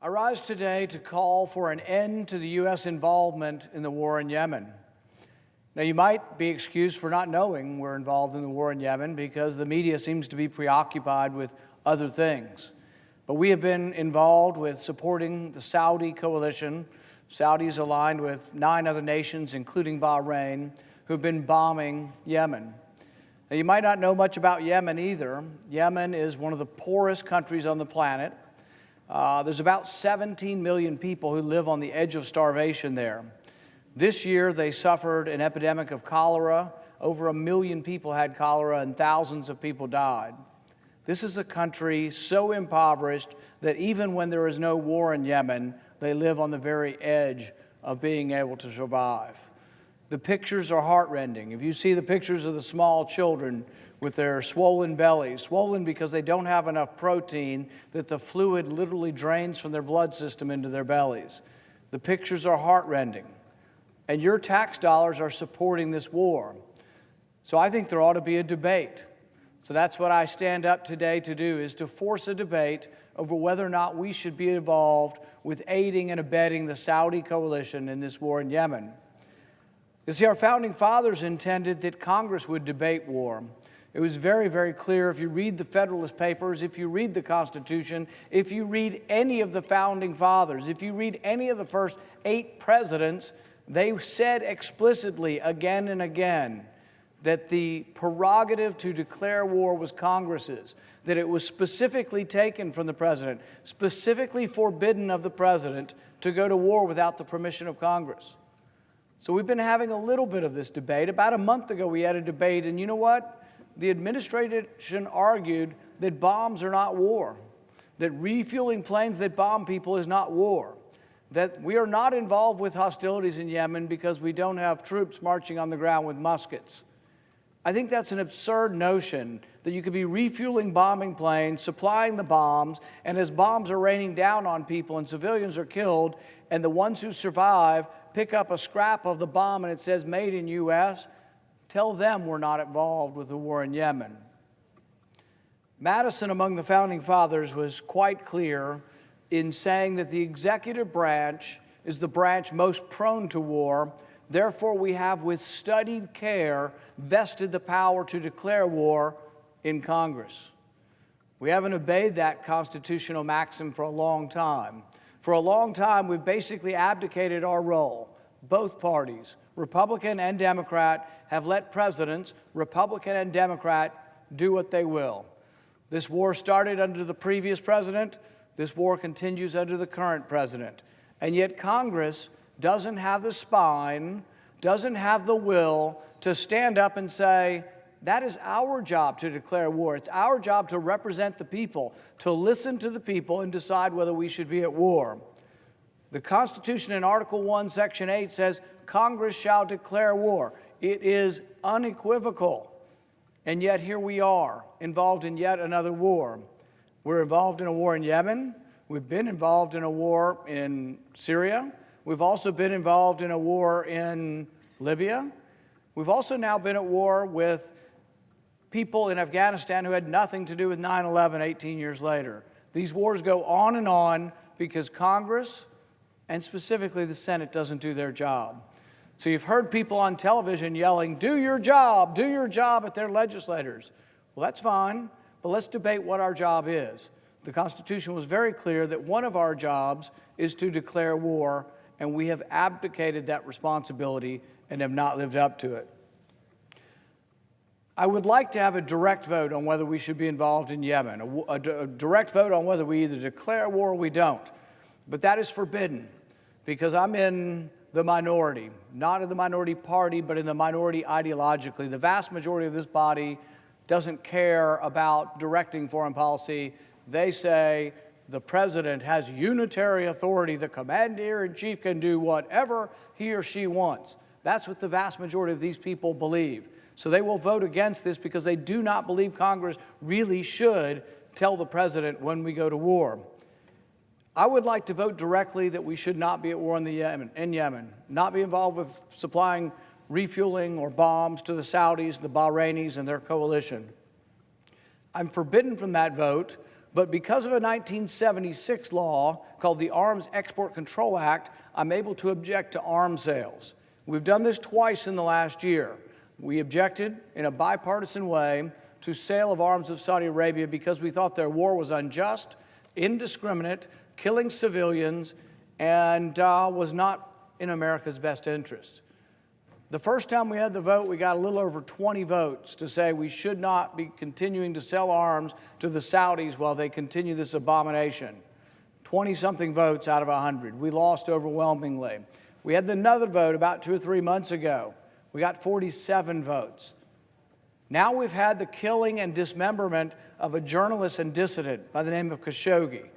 I rise today to call for an end to the U.S. involvement in the war in Yemen. Now, you might be excused for not knowing we're involved in the war in Yemen because the media seems to be preoccupied with other things. But we have been involved with supporting the Saudi coalition. Saudis aligned with 9 other nations, including Bahrain, who've been bombing Yemen. Now, you might not know much about Yemen either. Yemen is one of the poorest countries on the planet. There's about 17 million people who live on the edge of starvation there. This year, they suffered an epidemic of cholera. Over 1 million people had cholera and thousands of people died. This is a country so impoverished that even when there is no war in Yemen, they live on the very edge of being able to survive. The pictures are heartrending. If you see the pictures of the small children with their swollen bellies, swollen because they don't have enough protein, that the fluid literally drains from their blood system into their bellies. The pictures are heartrending. And your tax dollars are supporting this war. So I think there ought to be a debate. So that's what I stand up today to do, is to force a debate over whether or not we should be involved with aiding and abetting the Saudi coalition in this war in Yemen. You see, our founding fathers intended that Congress would debate war. It was very, very clear if you read the Federalist Papers, if you read the Constitution, if you read any of the founding fathers, if you read any of the first 8 presidents, they said explicitly again and again that the prerogative to declare war was Congress's, that it was specifically taken from the president, specifically forbidden of the president to go to war without the permission of Congress. So we've been having a little bit of this debate. About a month ago, we had a debate, and you know what? The administration argued that bombs are not war, that refueling planes that bomb people is not war, that we are not involved with hostilities in Yemen because we don't have troops marching on the ground with muskets. I think that's an absurd notion that you could be refueling bombing planes, supplying the bombs, and as bombs are raining down on people and civilians are killed, and the ones who survive pick up a scrap of the bomb and it says made in U.S., tell them we're not involved with the war in Yemen. Madison, among the founding fathers, was quite clear in saying that the executive branch is the branch most prone to war. Therefore, we have, with studied care, vested the power to declare war in Congress. We haven't obeyed that constitutional maxim for a long time. For a long time, we've basically abdicated our role. Both parties, Republican and Democrat, have let presidents, Republican and Democrat, do what they will. This war started under the previous president. This war continues under the current president. And yet Congress doesn't have the spine, doesn't have the will to stand up and say, that is our job to declare war. It's our job to represent the people, to listen to the people and decide whether we should be at war. The Constitution in Article 1, Section 8 says, Congress shall declare war. It is unequivocal. And yet here we are, involved in yet another war. We're involved in a war in Yemen. We've been involved in a war in Syria. We've also been involved in a war in Libya. We've also now been at war with people in Afghanistan who had nothing to do with 9/11 18 years later. These wars go on and on because Congress, and specifically the Senate, doesn't do their job. So you've heard people on television yelling, do your job at their legislators. Well, that's fine, but let's debate what our job is. The Constitution was very clear that one of our jobs is to declare war, and we have abdicated that responsibility and have not lived up to it. I would like to have a direct vote on whether we should be involved in Yemen, a direct vote on whether we either declare war or we don't. But that is forbidden because I'm in the minority, not in the minority party, but in the minority ideologically. The vast majority of this body doesn't care about directing foreign policy. They say the president has unitary authority. The commander-in-chief can do whatever he or she wants. That's what the vast majority of these people believe. So they will vote against this because they do not believe Congress really should tell the president when we go to war. I would like to vote directly that we should not be at war in Yemen, not be involved with supplying refueling or bombs to the Saudis, the Bahrainis, and their coalition. I'm forbidden from that vote But because of a 1976 law called the Arms Export Control Act, I'm able to object to arms sales. We've done this twice in the last year. We objected in a bipartisan way to sale of arms of Saudi Arabia because we thought their war was unjust, indiscriminate, killing civilians, and was not in America's best interest. The first time we had the vote, we got a little over 20 votes to say we should not be continuing to sell arms to the Saudis while they continue this abomination. 20-something votes out of 100. We lost overwhelmingly. We had another vote about 2 or 3 months ago. We got 47 votes. Now we've had the killing and dismemberment of a journalist and dissident by the name of Khashoggi.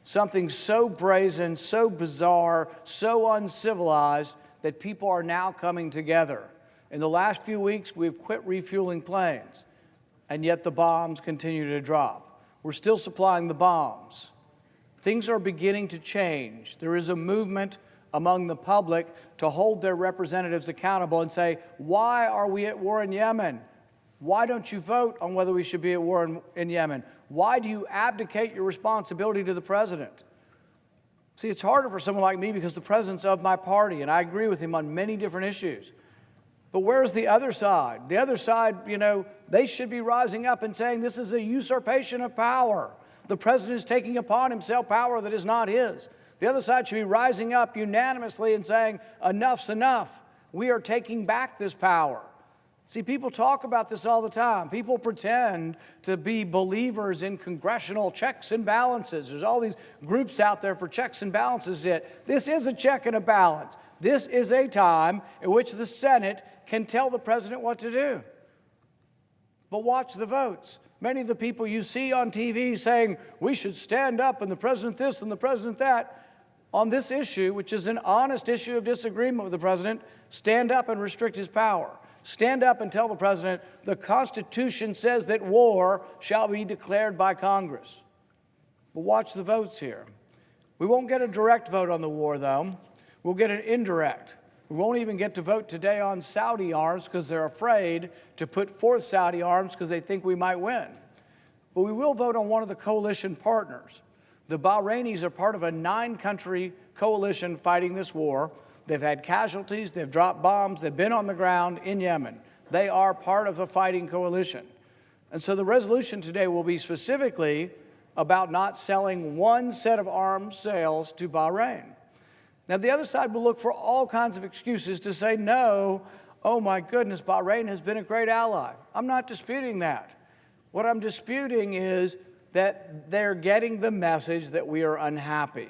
Something so brazen, so bizarre, so uncivilized that people are now coming together. In the last few weeks, we've quit refueling planes, and yet the bombs continue to drop. We're still supplying the bombs. Things are beginning to change. There is a movement among the public to hold their representatives accountable and say, why are we at war in Yemen? Why don't you vote on whether we should be at war in Yemen? Why do you abdicate your responsibility to the president? See, it's harder for someone like me because the president's of my party, and I agree with him on many different issues. But where's the other side? The other side, they should be rising up and saying this is a usurpation of power. The president is taking upon himself power that is not his. The other side should be rising up unanimously and saying, enough's enough. We are taking back this power. See, people talk about this all the time. People pretend to be believers in congressional checks and balances. There's all these groups out there for checks and balances. Yet this is a check and a balance. This is a time in which the Senate can tell the president what to do. But watch the votes. Many of the people you see on TV saying we should stand up and the president this and the president that, on this issue, which is an honest issue of disagreement with the president, stand up and restrict his power. Stand up and tell the president the Constitution says that war shall be declared by Congress. But watch the votes here. We won't get a direct vote on the war, though. We'll get an indirect. We won't even get to vote today on Saudi arms because they're afraid to put forth Saudi arms because they think we might win. But we will vote on one of the coalition partners. The Bahrainis are part of a 9-country coalition fighting this war. They've had casualties, they've dropped bombs, they've been on the ground in Yemen. They are part of the fighting coalition. And so the resolution today will be specifically about not selling one set of arms sales to Bahrain. Now, the other side will look for all kinds of excuses to say, no, oh my goodness, Bahrain has been a great ally. I'm not disputing that. What I'm disputing is that they're getting the message that we are unhappy.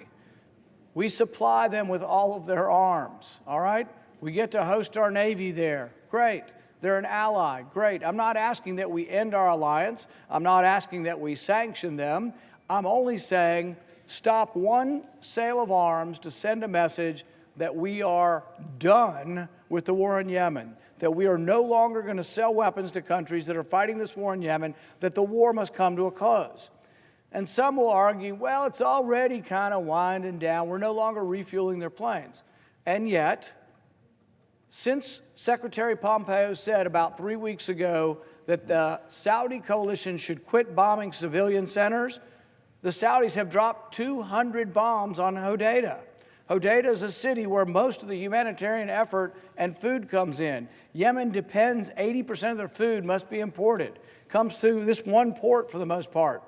We supply them with all of their arms, all right? We get to host our Navy there. Great. They're an ally. Great. I'm not asking that we end our alliance. I'm not asking that we sanction them. I'm only saying stop one sale of arms to send a message that we are done with the war in Yemen, that we are no longer going to sell weapons to countries that are fighting this war in Yemen, that the war must come to a close. And some will argue, well, it's already kind of winding down. We're no longer refueling their planes. And yet, since Secretary Pompeo said about 3 weeks ago that the Saudi coalition should quit bombing civilian centers, the Saudis have dropped 200 bombs on Hodeidah. Hodeidah is a city where most of the humanitarian effort and food comes in. Yemen depends, 80% of their food must be imported. Comes through this one port for the most part.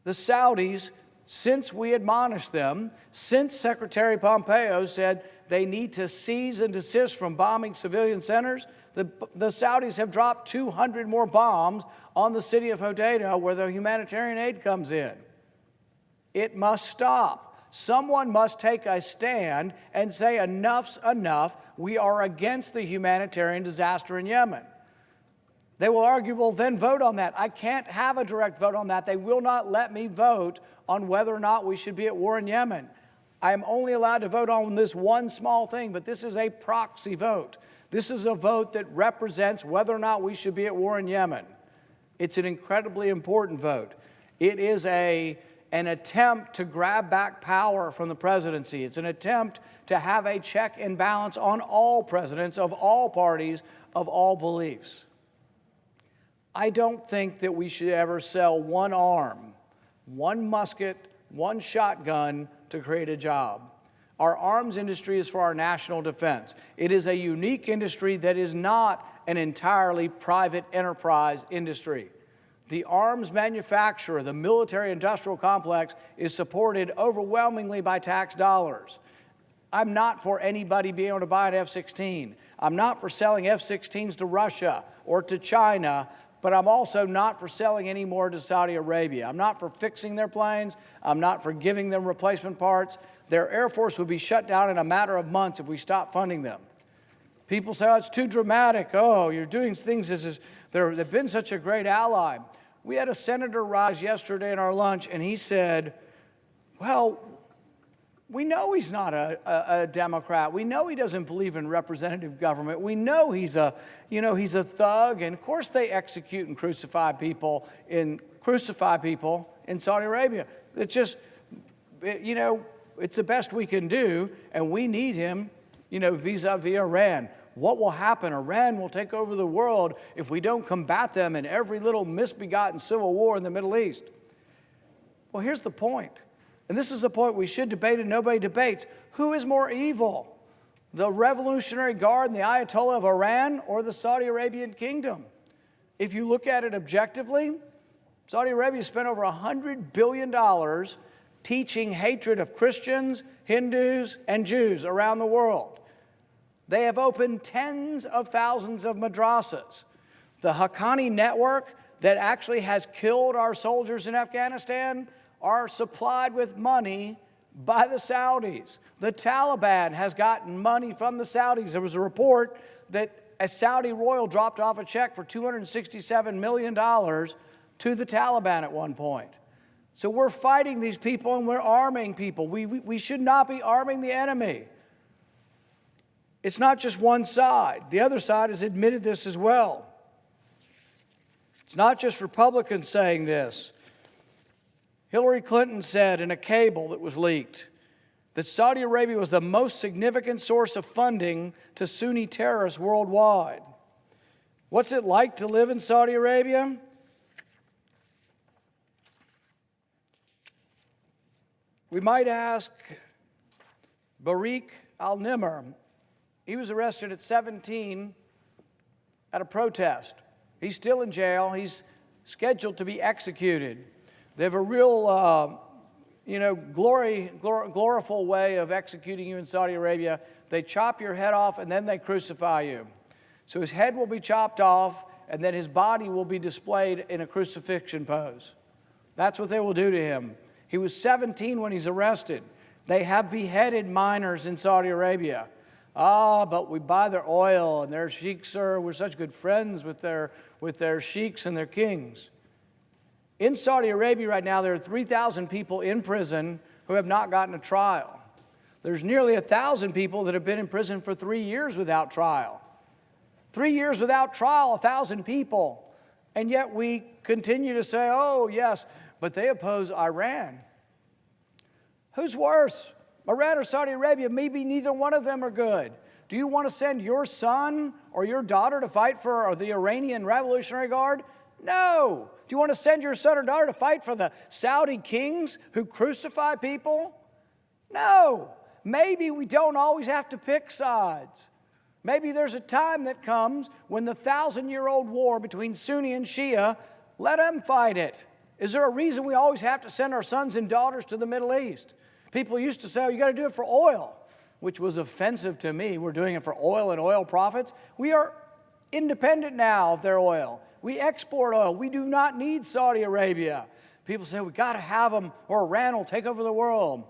The Saudis, since we admonished them, since Secretary Pompeo said they need to cease and desist from bombing civilian centers, the Saudis have dropped 200 more bombs on the city of Hodeidah where the humanitarian aid comes in. It must stop. Someone must take a stand and say enough's enough. We are against the humanitarian disaster in Yemen. They will argue, well, then vote on that. I can't have a direct vote on that. They will not let me vote on whether or not we should be at war in Yemen. I am only allowed to vote on this one small thing, but this is a proxy vote. This is a vote that represents whether or not we should be at war in Yemen. It's an incredibly important vote. It is an attempt to grab back power from the presidency. It's an attempt to have a check and balance on all presidents of all parties, of all beliefs. I don't think that we should ever sell one arm, one musket, one shotgun to create a job. Our arms industry is for our national defense. It is a unique industry that is not an entirely private enterprise industry. The arms manufacturer, the military-industrial complex, is supported overwhelmingly by tax dollars. I'm not for anybody being able to buy an F-16. I'm not for selling F-16s to Russia or to China, but I'm also not for selling any more to Saudi Arabia. I'm not for fixing their planes. I'm not for giving them replacement parts. Their Air Force would be shut down in a matter of months if we stopped funding them. People say, oh, it's too dramatic. Oh, you're doing things they've been such a great ally. We had a senator rise yesterday in our lunch, and he said, well, we know he's not a Democrat. We know he doesn't believe in representative government. We know he's a thug. And of course they execute and crucify people in Saudi Arabia. It's just, it's the best we can do, and we need him, vis-a-vis Iran. What will happen? Iran will take over the world if we don't combat them in every little misbegotten civil war in the Middle East. Well, here's the point. And this is a point we should debate and nobody debates. Who is more evil? The Revolutionary Guard and the Ayatollah of Iran or the Saudi Arabian kingdom? If you look at it objectively, Saudi Arabia spent over $100 billion teaching hatred of Christians, Hindus, and Jews around the world. They have opened tens of thousands of madrasas. The Haqqani network that actually has killed our soldiers in Afghanistan are supplied with money by the Saudis. The Taliban has gotten money from the Saudis. There was a report that a Saudi royal dropped off a check for $267 million to the Taliban at one point. So we're fighting these people and we're arming people. We should not be arming the enemy. It's not just one side. The other side has admitted this as well. It's not just Republicans saying this. Hillary Clinton said in a cable that was leaked that Saudi Arabia was the most significant source of funding to Sunni terrorists worldwide. What's it like to live in Saudi Arabia? We might ask Barik al-Nimr. He was arrested at 17 at a protest. He's still in jail. He's scheduled to be executed. They have a real, gloriful way of executing you in Saudi Arabia. They chop your head off and then they crucify you. So his head will be chopped off and then his body will be displayed in a crucifixion pose. That's what they will do to him. He was 17 when he's arrested. They have beheaded minors in Saudi Arabia. But we buy their oil and their sheiks we're such good friends with their sheiks and their kings. In Saudi Arabia right now, there are 3,000 people in prison who have not gotten a trial. There's nearly 1,000 people that have been in prison for 3 years without trial. 3 years without trial, 1,000 people. And yet we continue to say, oh, yes, but they oppose Iran. Who's worse? Iran or Saudi Arabia? Maybe neither one of them are good. Do you want to send your son or your daughter to fight for the Iranian Revolutionary Guard? No. Do you want to send your son or daughter to fight for the Saudi kings who crucify people? No. Maybe we don't always have to pick sides. Maybe there's a time that comes when the 1,000-year-old war between Sunni and Shia, let them fight it. Is there a reason we always have to send our sons and daughters to the Middle East? People used to say, oh, you got to do it for oil, which was offensive to me. We're doing it for oil and oil profits. We are independent now of their oil. We export oil. We do not need Saudi Arabia. People say, we got to have them or Iran will take over the world.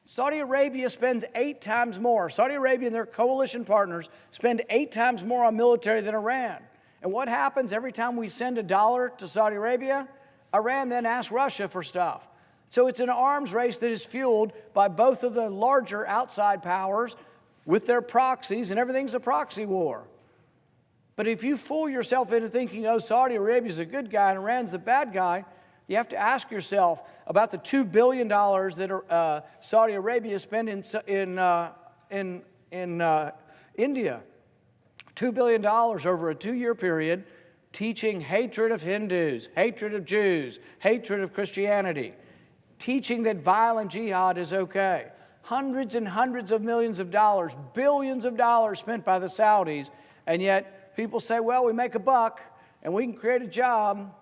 Saudi Arabia spends 8 times more. Saudi Arabia and their coalition partners spend 8 times more on military than Iran. And what happens every time we send $1 to Saudi Arabia? Iran then asks Russia for stuff. So it's an arms race that is fueled by both of the larger outside powers with their proxies, and everything's a proxy war. But if you fool yourself into thinking, oh, Saudi Arabia's a good guy and Iran's the bad guy, you have to ask yourself about the $2 billion that Saudi Arabia spent in India. $2 billion over a 2-year period teaching hatred of Hindus, hatred of Jews, hatred of Christianity, teaching that violent jihad is okay. Hundreds and hundreds of millions of dollars, billions of dollars spent by the Saudis, and yet people say, well, we make a buck and we can create a job.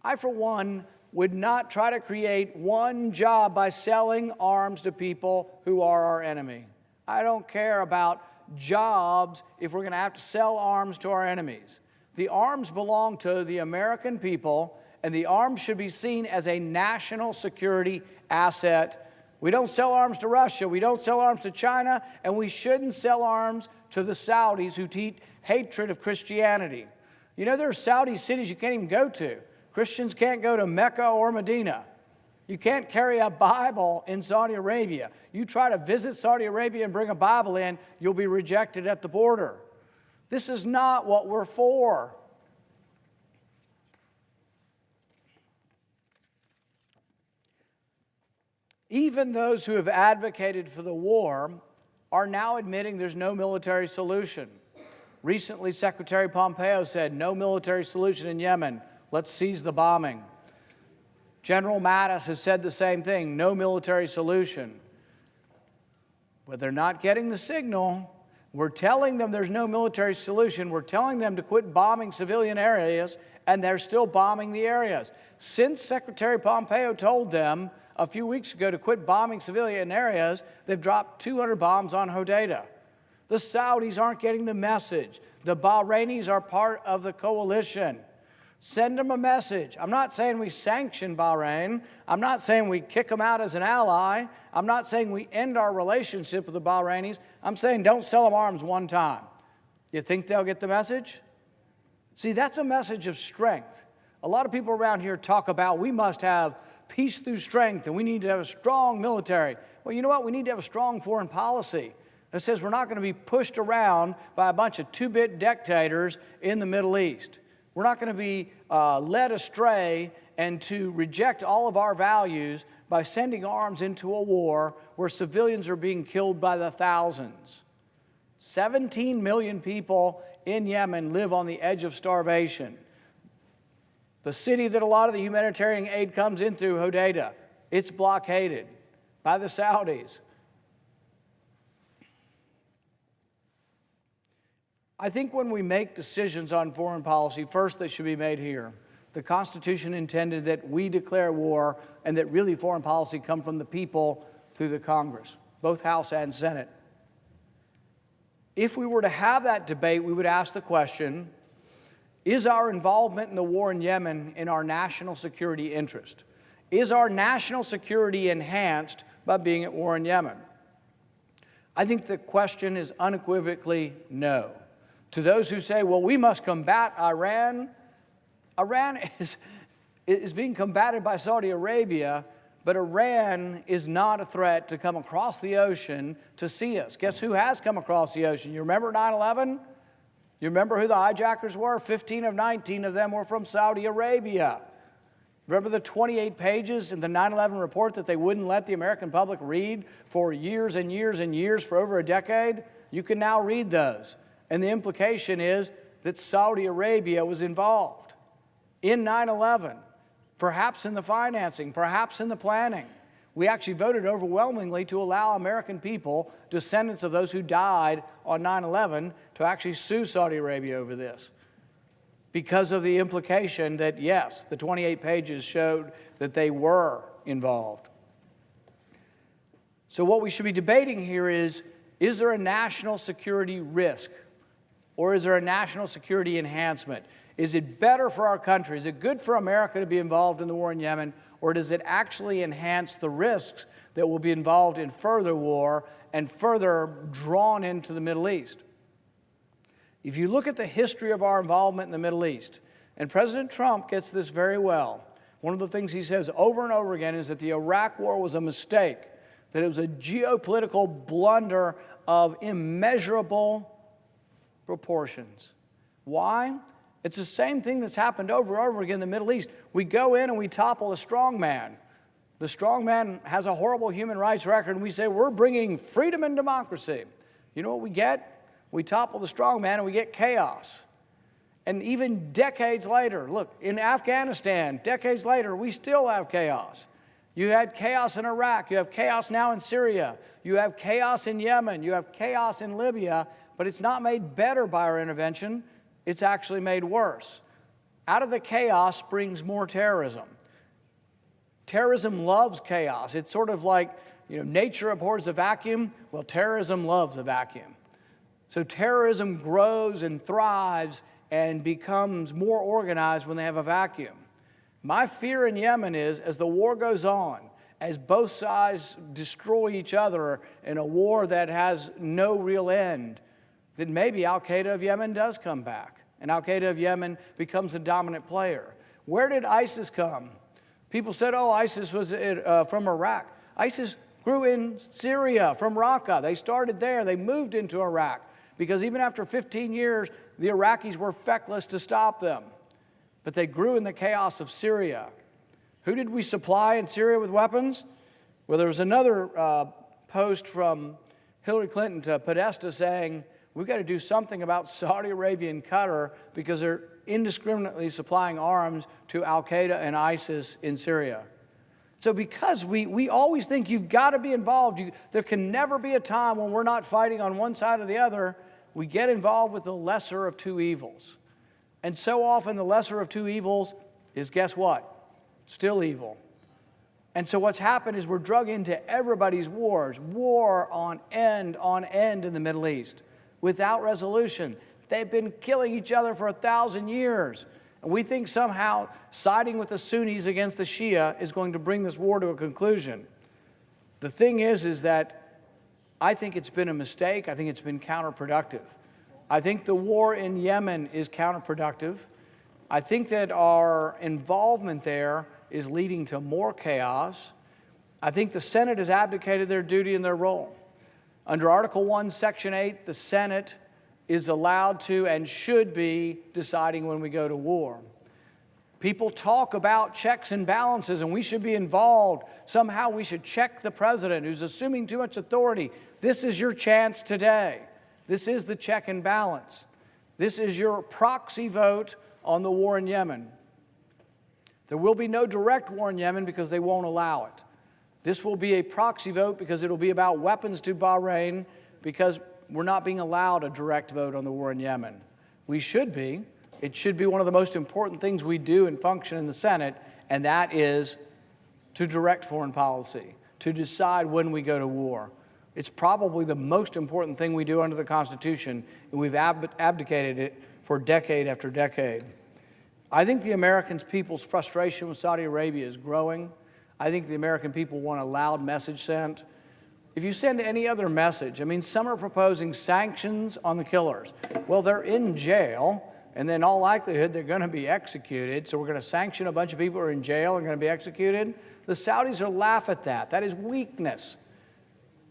I, for one, would not try to create one job by selling arms to people who are our enemy. I don't care about jobs if we're going to have to sell arms to our enemies. The arms belong to the American people, and the arms should be seen as a national security asset. We don't sell arms to Russia, we don't sell arms to China, and we shouldn't sell arms to the Saudis who teach hatred of Christianity. You know, there are Saudi cities you can't even go to. Christians can't go to Mecca or Medina. You can't carry a Bible in Saudi Arabia. You try to visit Saudi Arabia and bring a Bible in, you'll be rejected at the border. This is not what we're for. Even those who have advocated for the war are now admitting there's no military solution. Recently, Secretary Pompeo said, no military solution in Yemen. Let's seize the bombing. General Mattis has said the same thing, no military solution. But they're not getting the signal. We're telling them there's no military solution. We're telling them to quit bombing civilian areas, and they're still bombing the areas. Since Secretary Pompeo told them a few weeks ago to quit bombing civilian areas, they've dropped 200 bombs on Hodeidah. The Saudis aren't getting the message. The Bahrainis are part of the coalition. Send them a message. I'm not saying we sanction Bahrain. I'm not saying we kick them out as an ally. I'm not saying we end our relationship with the Bahrainis. I'm saying don't sell them arms one time. You think they'll get the message? See, that's a message of strength. A lot of people around here talk about we must have peace through strength and we need to have a strong military. Well, you know what? We need to have a strong foreign policy that says we're not going to be pushed around by a bunch of two-bit dictators in the Middle East. We're not going to be led astray and to reject all of our values by sending arms into a war where civilians are being killed by the thousands. 17 million people in Yemen live on the edge of starvation. The city that a lot of the humanitarian aid comes in through, Hodeidah, it's blockaded by the Saudis. I think when we make decisions on foreign policy, first they should be made here. The Constitution intended that we declare war and that really foreign policy come from the people through the Congress, both House and Senate. If we were to have that debate, we would ask the question, is our involvement in the war in Yemen in our national security interest? Is our national security enhanced by being at war in Yemen? I think the question is unequivocally no. To those who say, well, we must combat Iran, Iran is being combated by Saudi Arabia, but Iran is not a threat to come across the ocean to see us. Guess who has come across the ocean? You remember 9/11? You remember who the hijackers were? 15 of 19 of them were from Saudi Arabia. Remember the 28 pages in the 9/11 report that they wouldn't let the American public read for years and years and years, for over a decade? You can now read those. And the implication is that Saudi Arabia was involved in 9/11, perhaps in the financing, perhaps in the planning. We actually voted overwhelmingly to allow American people, descendants of those who died on 9/11, to actually sue Saudi Arabia over this, because of the implication that, yes, the 28 pages showed that they were involved. So what we should be debating here is there a national security risk? Or is there a national security enhancement? Is it better for our country? Is it good for America to be involved in the war in Yemen? Or does it actually enhance the risks that will be involved in further war and further drawn into the Middle East? If you look at the history of our involvement in the Middle East, and President Trump gets this very well, one of the things he says over and over again is that the Iraq War was a mistake, that it was a geopolitical blunder of immeasurable proportions. Why? It's the same thing that's happened over and over again in the Middle East. We go in and we topple a strong man. The strong man has a horrible human rights record, and we say, we're bringing freedom and democracy. You know what we get? We topple the strong man and we get chaos. And even decades later, look, in Afghanistan, decades later, we still have chaos. You had chaos in Iraq. You have chaos now in Syria. You have chaos in Yemen. You have chaos in Libya. But it's not made better by our intervention. It's actually made worse. Out of the chaos springs more terrorism. Terrorism loves chaos. It's sort of like, nature abhors a vacuum. Well, terrorism loves a vacuum. So terrorism grows and thrives and becomes more organized when they have a vacuum. My fear in Yemen is, as the war goes on, as both sides destroy each other in a war that has no real end, that maybe Al-Qaeda of Yemen does come back, and Al-Qaeda of Yemen becomes a dominant player. Where did ISIS come? People said, oh, ISIS was from Iraq. ISIS grew in Syria, from Raqqa. They started there. They moved into Iraq, because even after 15 years, the Iraqis were feckless to stop them. But they grew in the chaos of Syria. Who did we supply in Syria with weapons? Well, there was another post from Hillary Clinton to Podesta saying, we've got to do something about Saudi Arabia and Qatar because they're indiscriminately supplying arms to Al-Qaeda and ISIS in Syria. So because we always think you've got to be involved, there can never be a time when we're not fighting on one side or the other, we get involved with the lesser of two evils. And so often the lesser of two evils is, guess what? Still evil. And so what's happened is we're drug into everybody's wars, war on end in the Middle East, without resolution. They've been killing each other for 1,000 years. And we think somehow siding with the Sunnis against the Shia is going to bring this war to a conclusion. The thing is that I think it's been a mistake. I think it's been counterproductive. I think the war in Yemen is counterproductive. I think that our involvement there is leading to more chaos. I think the Senate has abdicated their duty and their role. Under Article 1, Section 8, the Senate is allowed to and should be deciding when we go to war. People talk about checks and balances, and we should be involved. Somehow we should check the president who's assuming too much authority. This is your chance today. This is the check and balance. This is your proxy vote on the war in Yemen. There will be no direct war in Yemen because they won't allow it. This will be a proxy vote because it'll be about weapons to Bahrain because we're not being allowed a direct vote on the war in Yemen. We should be. It should be one of the most important things we do and function in the Senate, and that is to direct foreign policy, to decide when we go to war. It's probably the most important thing we do under the Constitution, and we've abdicated it for decade after decade. I think the American people's frustration with Saudi Arabia is growing. I think the American people want a loud message sent. If you send any other message, some are proposing sanctions on the killers. Well, they're in jail, and then in all likelihood, they're going to be executed. So we're going to sanction a bunch of people who are in jail and going to be executed. The Saudis will laugh at that. That is weakness.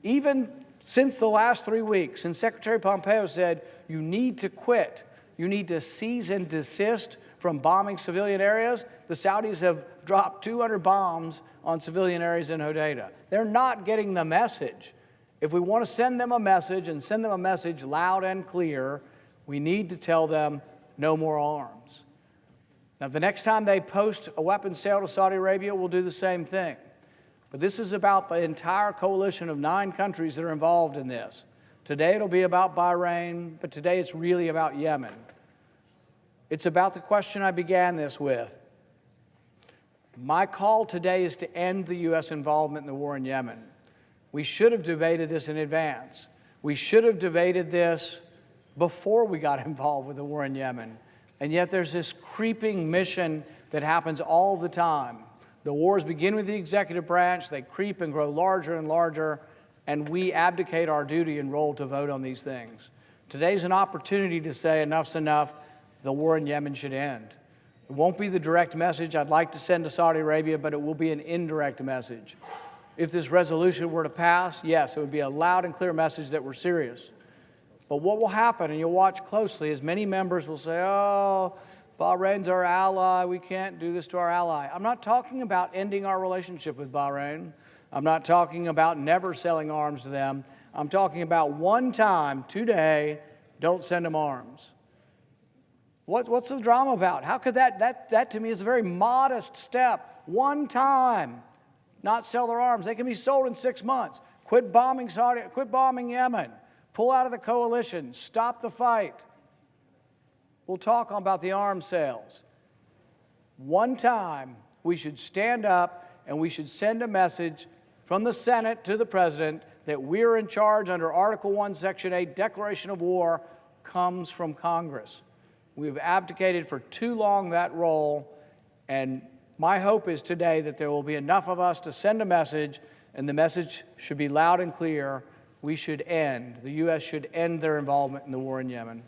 Even since the last 3 weeks, since Secretary Pompeo said, you need to quit, you need to cease and desist from bombing civilian areas, the Saudis have dropped 200 bombs on civilian areas in Hodeidah. They're not getting the message. If we want to send them a message and send them a message loud and clear, we need to tell them no more arms. Now, the next time they post a weapons sale to Saudi Arabia, we'll do the same thing. But this is about the entire coalition of 9 countries that are involved in this. Today it'll be about Bahrain, but today it's really about Yemen. It's about the question I began this with. My call today is to end the U.S. involvement in the war in Yemen. We should have debated this in advance. We should have debated this before we got involved with the war in Yemen. And yet there's this creeping mission that happens all the time. The wars begin with the executive branch, they creep and grow larger and larger, and we abdicate our duty and role to vote on these things. Today's an opportunity to say enough's enough, the war in Yemen should end. It won't be the direct message I'd like to send to Saudi Arabia, but it will be an indirect message. If this resolution were to pass, yes, it would be a loud and clear message that we're serious. But what will happen, and you'll watch closely, is many members will say, oh, Bahrain's our ally, we can't do this to our ally. I'm not talking about ending our relationship with Bahrain. I'm not talking about never selling arms to them. I'm talking about one time, today, don't send them arms. What's the drama about? How could that to me is a very modest step. One time, not sell their arms. They can be sold in 6 months. Quit bombing Yemen. Pull out of the coalition. Stop the fight. We'll talk about the arms sales. One time, we should stand up and we should send a message from the Senate to the President that we're in charge under Article 1, Section 8, declaration of war comes from Congress. We've abdicated for too long that role, and my hope is today that there will be enough of us to send a message, and the message should be loud and clear. We should end, the U.S. should end their involvement in the war in Yemen.